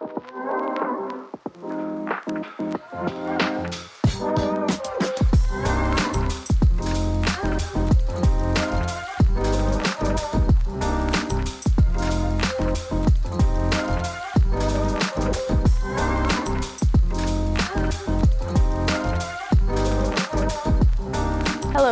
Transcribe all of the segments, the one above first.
Hello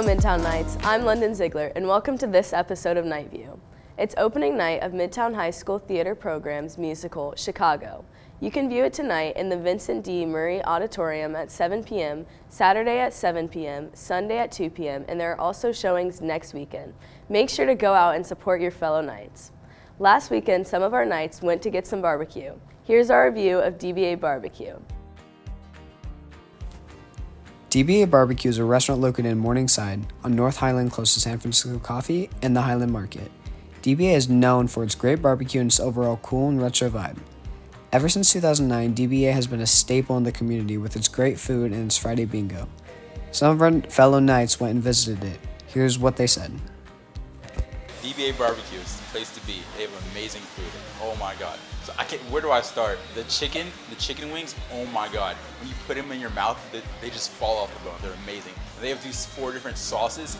Midtown Knights, I'm London Ziegler and welcome to this episode of Night View. It's opening night of Midtown High School Theater Program's musical, Chicago. You can view it tonight in the Vincent D. Murray Auditorium at 7 p.m., Saturday at 7 p.m., Sunday at 2 p.m., and there are also showings next weekend. Make sure to go out and support your fellow Knights. Last weekend, some of our Knights went to get some barbecue. Here's our review of DBA Barbecue. DBA Barbecue is a restaurant located in Morningside on North Highland close to San Francisco Coffee and the Highland Market. DBA is known for its great barbecue and its overall cool and retro vibe. Ever since 2009, DBA has been a staple in the community with its great food and its Friday bingo. Some of our fellow Knights went and visited it. Here's what they said. DBA Barbecue is the place to be. They have amazing food. Oh my God. So where do I start? The chicken wings, oh my God. When you put them in your mouth, they just fall off the bone. They're amazing. They have these 4 different sauces.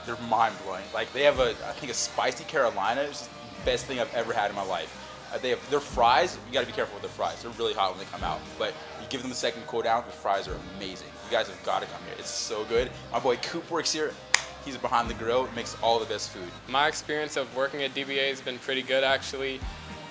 They're mind blowing. Like they have I think a spicy Carolina. It's just the best thing I've ever had in my life. They have their fries. You gotta be careful with their fries. They're really hot when they come out. But you give them a second cool down, the fries are amazing. You guys have gotta come here. It's so good. My boy Coop works here. He's behind the grill, makes all the best food. My experience of working at DBA has been pretty good actually.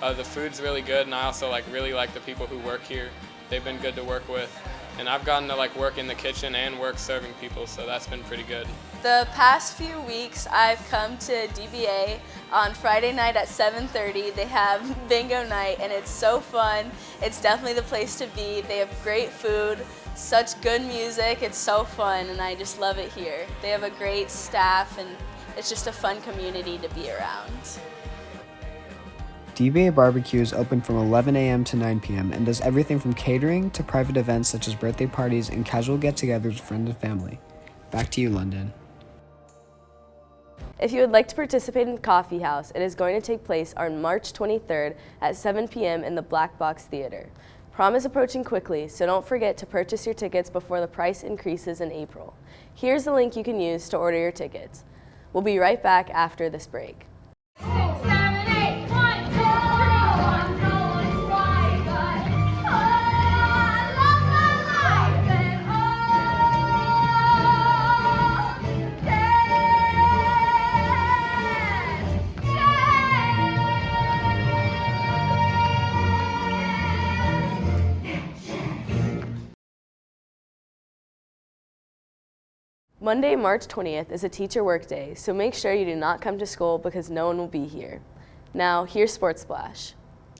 The food's really good, and I also really like the people who work here. They've been good to work with. And I've gotten to work in the kitchen and work serving people, so that's been pretty good. The past few weeks, I've come to DBA on Friday night at 7:30. They have bingo night, and it's so fun. It's definitely the place to be. They have great food, such good music. It's so fun, and I just love it here. They have a great staff, and it's just a fun community to be around. DBA Barbecue is open from 11 a.m. to 9 p.m. and does everything from catering to private events such as birthday parties and casual get-togethers with friends and family. Back to you, London. If you would like to participate in the Coffee House, it is going to take place on March 23rd at 7 p.m. in the Black Box Theater. Prom is approaching quickly, so don't forget to purchase your tickets before the price increases in April. Here's the link you can use to order your tickets. We'll be right back after this break. Monday, March 20th is a teacher workday, so make sure you do not come to school because no one will be here. Now, here's Sports Splash.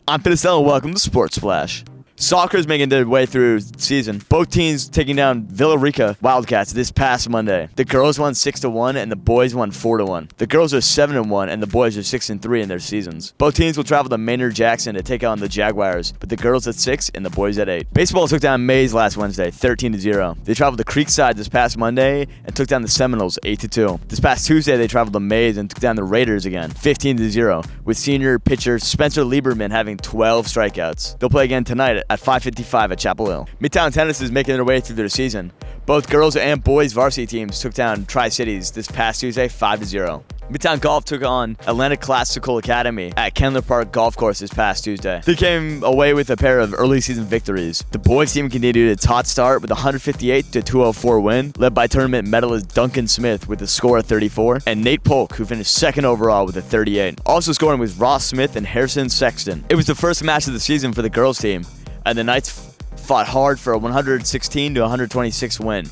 I'm Finistel and welcome to Sports Splash. Soccer is making their way through the season. Both teams taking down Villarica Wildcats this past Monday. The girls won 6-1 and the boys won 4-1. The girls are 7-1 and the boys are 6-3 in their seasons. Both teams will travel to Maynard Jackson to take on the Jaguars, but the girls at 6 and the boys at 8. Baseball took down Mays last Wednesday, 13-0. They traveled to Creekside this past Monday and took down the Seminoles, 8-2. This past Tuesday, they traveled to Mays and took down the Raiders again, 15-0, with senior pitcher Spencer Lieberman having 12 strikeouts. They'll play again tonight at 5:55 at Chapel Hill. Midtown Tennis is making their way through their season. Both girls and boys varsity teams took down Tri-Cities this past Tuesday, 5-0. Midtown Golf took on Atlantic Classical Academy at Kendler Park Golf Course this past Tuesday. They came away with a pair of early season victories. The boys team continued its hot start with a 158-204 win, led by tournament medalist Duncan Smith with a score of 34, and Nate Polk, who finished second overall with a 38. Also scoring was Ross Smith and Harrison Sexton. It was the first match of the season for the girls team, and the Knights fought hard for a 116-126 win.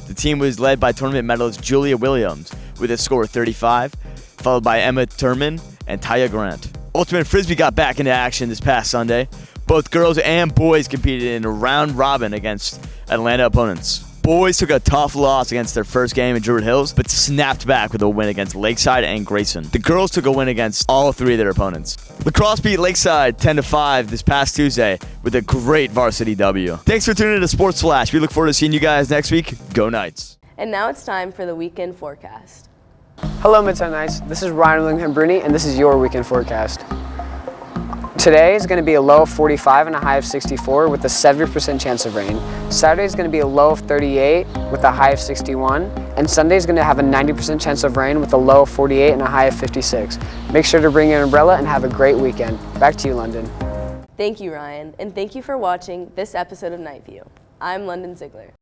The team was led by tournament medalist Julia Williams with a score of 35, followed by Emma Turman and Taya Grant. Ultimate Frisbee got back into action this past Sunday. Both girls and boys competed in a round robin against Atlanta opponents. Boys took a tough loss against their first game in Druid Hills, but snapped back with a win against Lakeside and Grayson. The girls took a win against all 3 of their opponents. Lacrosse beat Lakeside 10-5 this past Tuesday with a great varsity W. Thanks for tuning in to Sports Flash. We look forward to seeing you guys next week. Go Knights. And now it's time for the weekend forecast. Hello, Midtown Knights. This is Ryan Willingham Bruni, and this is your weekend forecast. Today is going to be a low of 45 and a high of 64 with a 70% chance of rain. Saturday is going to be a low of 38 with a high of 61. And Sunday is going to have a 90% chance of rain with a low of 48 and a high of 56. Make sure to bring your umbrella and have a great weekend. Back to you, London. Thank you, Ryan, and thank you for watching this episode of Night View. I'm London Ziegler.